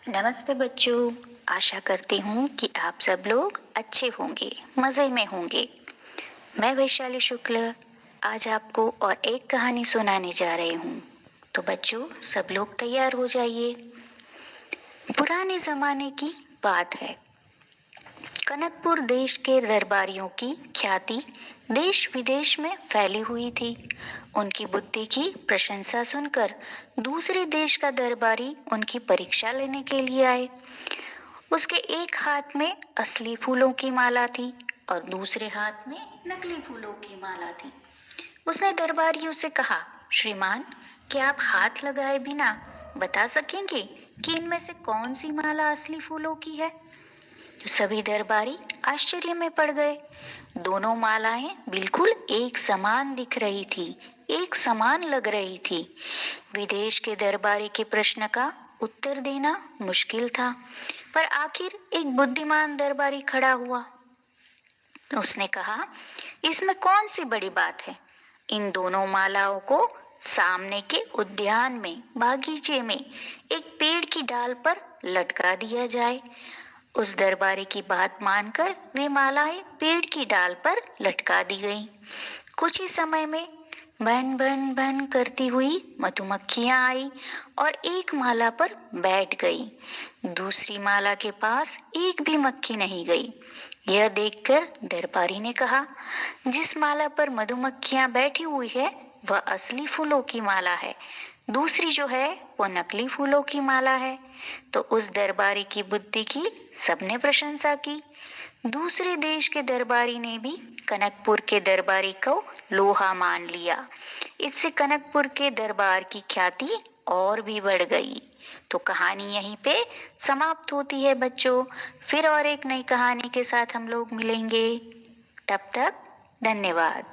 नमस्ते बच्चों। आशा करती हूँ कि आप सब लोग अच्छे होंगे, मज़े में होंगे। मैं वैशाली शुक्ल आज आपको और एक कहानी सुनाने जा रही हूँ। तो बच्चों, सब लोग तैयार हो जाइए। पुराने ज़माने की बात है। कनकपुर देश के दरबारियों की ख्याति देश विदेश में फैली हुई थी। उनकी बुद्धि की प्रशंसा सुनकर दूसरे देश का दरबारी उनकी परीक्षा लेने के लिए आए। उसके एक हाथ में असली फूलों की माला थी और दूसरे हाथ में नकली फूलों की माला थी। उसने दरबारियों से कहा, श्रीमान, क्या आप हाथ लगाए बिना बता सकेंगे कि इनमें से कौन सी माला असली फूलों की है? तो सभी दरबारी आश्चर्य में पड़ गए। दोनों मालाएं बिल्कुल एक समान दिख रही थी, एक समान लग रही थी। विदेश के दरबारी के प्रश्न का उत्तर देना मुश्किल था, पर आखिर एक बुद्धिमान दरबारी खड़ा हुआ। उसने कहा, इसमें कौन सी बड़ी बात है? इन दोनों मालाओं को सामने के उद्यान में, बागीचे में एक पेड़ की डाल पर लटका दिया जाए। उस दरबारी की बात मानकर वे मालाएं पेड़ की डाल पर लटका दी गईं। कुछ ही समय में भन भन भन करती हुई मधुमक्खियां आई और एक माला पर बैठ गई। दूसरी माला के पास एक भी मक्खी नहीं गई। यह देखकर दरबारी ने कहा, जिस माला पर मधुमक्खियां बैठी हुई है वह असली फूलों की माला है, दूसरी जो है वो नकली फूलों की माला है। तो उस दरबारी की बुद्धि की सबने प्रशंसा की। दूसरे देश के दरबारी ने भी कनकपुर के दरबारी को लोहा मान लिया। इससे कनकपुर के दरबार की ख्याति और भी बढ़ गई। तो कहानी यहीं पे समाप्त होती है बच्चों। फिर और एक नई कहानी के साथ हम लोग मिलेंगे। तब तक धन्यवाद।